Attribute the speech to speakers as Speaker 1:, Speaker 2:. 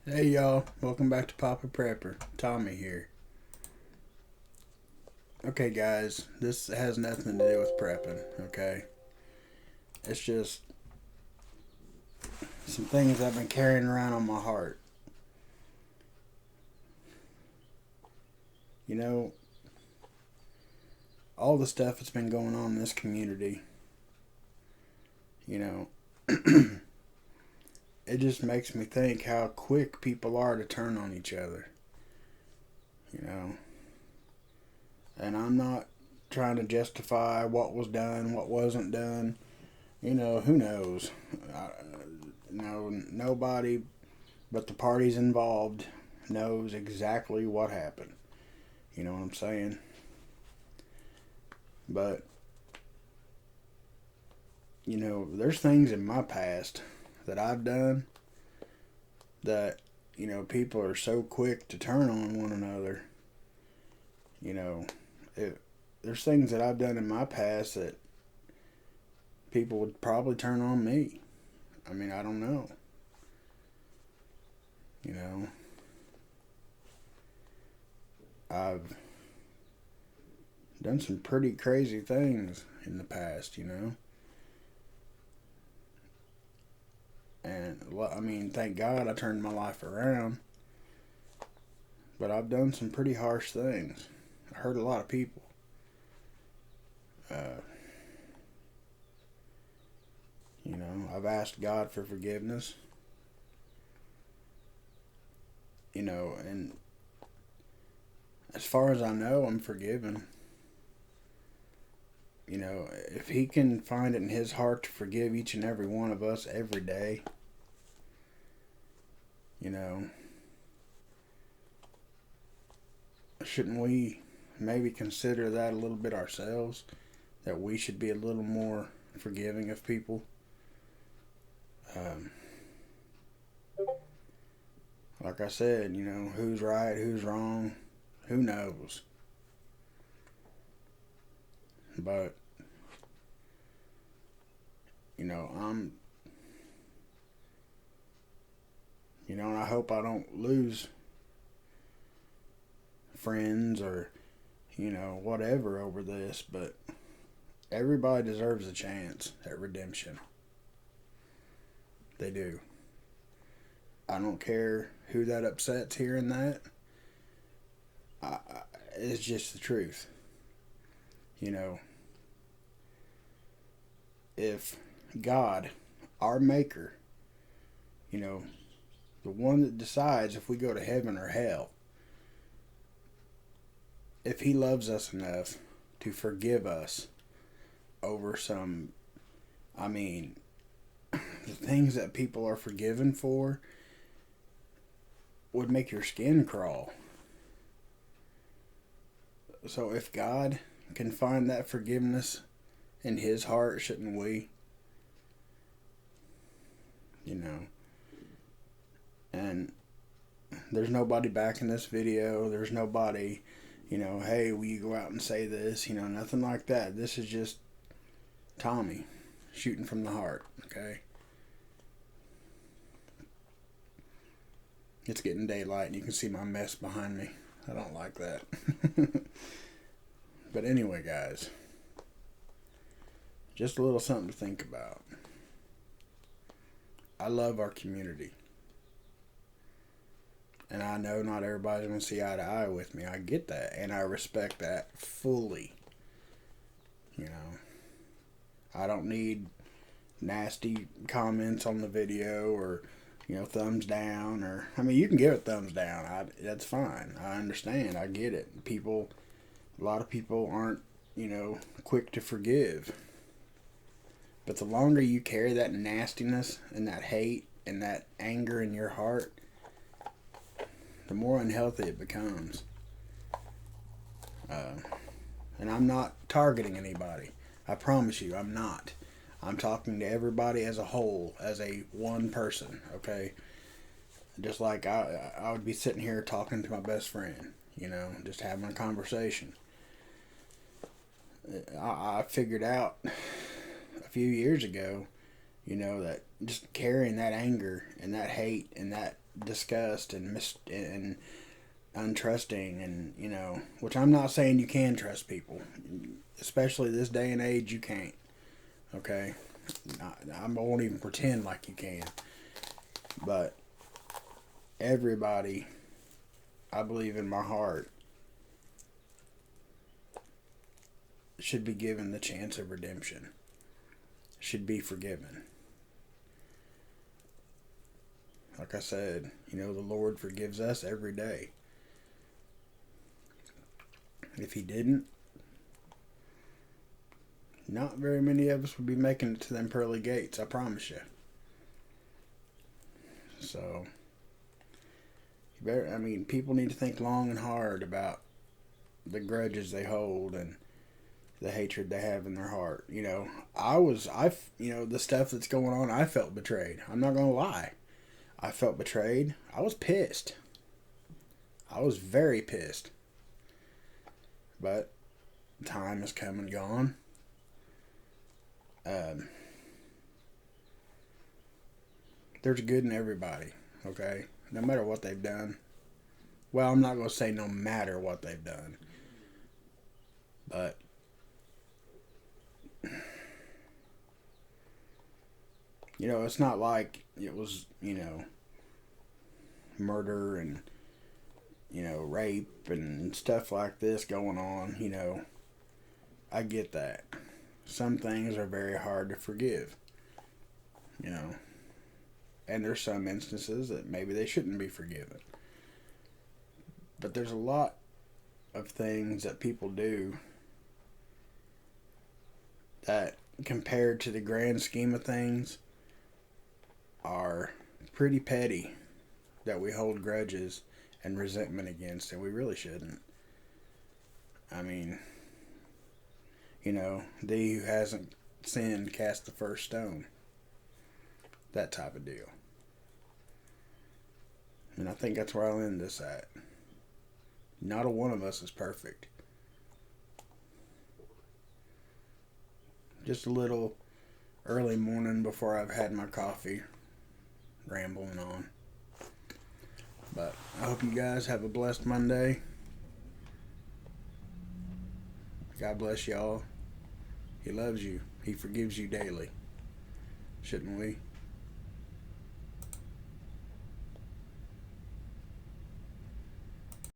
Speaker 1: Hey y'all, welcome back to Poppaprepper. Tommy here. Okay, guys, this has nothing to do with prepping, okay? It's just some things I've been carrying around on my heart. You know, all the stuff that's been going on in this community, you know, it just makes me think how quick people are to turn on each other, you know? And I'm not trying to justify what was done, what wasn't done. Who knows? I, Nobody but the parties involved knows exactly what happened. You know what I'm saying? But, there's things in my past that I've done that, people are so quick to turn on one another. You know, it, there's things that I've done in my past that people would probably turn on me. I mean, I don't know. You know, I've done some pretty crazy things in the past, And, I mean, thank God I turned my life around. But I've done some pretty harsh things. I hurt a lot of people. Uh, I've asked God for forgiveness. And as far as I know, I'm forgiven. If He can find it in His heart to forgive each and every one of us every day, you know, shouldn't we maybe consider that a little bit ourselves? That we should be a little more forgiving of people? Um, like I said, who's right, who's wrong, who knows? But, I'm, and I hope I don't lose friends or, whatever over this, but everybody deserves a chance at redemption. They do. I don't care who that upsets hearing that. It's just the truth. You know, if God, our Maker, you know, the one that decides if we go to heaven or hell, if He loves us enough to forgive us over some, I mean, the things that people are forgiven for would make your skin crawl. So if God can find that forgiveness in His heart, shouldn't we? You know. And there's nobody backing this video. There's nobody, hey, will you go out and say this? Nothing like that. This is just Tommy shooting from the heart, okay? It's getting daylight and you can see my mess behind me. I don't like that. But anyway, guys, just a little something to think about. I love our community. And I know not everybody's going to see eye to eye with me. I get that. And I respect that fully. I don't need nasty comments on the video or, thumbs down. Or, I mean, you can give it thumbs down. That's fine. I understand. I get it. A lot of people aren't, quick to forgive. But the longer you carry that nastiness and that hate and that anger in your heart, the more unhealthy it becomes. And I'm not targeting anybody. I promise you, I'm not. I'm talking to everybody as a whole, as a one person, okay? Just like I would be sitting here talking to my best friend, just having a conversation. I figured out a few years ago that just carrying that anger and that hate and that disgust and untrusting, and which I'm not saying you can trust people, especially this day and age. You can't. Okay, I won't even pretend like you can. But everybody, I believe in my heart, should be given the chance of redemption. Should be forgiven. Like I said, the Lord forgives us every day. If He didn't, not very many of us would be making it to them pearly gates, I promise you. So, people need to think long and hard about the grudges they hold and the hatred they have in their heart. The stuff that's going on, I felt betrayed. I'm not going to lie. I felt betrayed. I was pissed. I was very pissed. But time has come and gone. There's good in everybody, okay? No matter what they've done. Well, I'm not going to say no matter what they've done. But it's not like it was, murder and, rape and stuff like this going on, I get that. Some things are very hard to forgive, and there's some instances that maybe they shouldn't be forgiven. But there's a lot of things that people do that, compared to the grand scheme of things, are pretty petty, that we hold grudges and resentment against, and we really shouldn't. Thee who hasn't sinned cast the first stone. That type of deal. And I think that's where I'll end this at. Not a one of us is perfect. Just a little early morning before I've had my coffee, rambling on. But I hope you guys have a blessed Monday. God bless y'all. He loves you. He forgives you daily. Shouldn't we?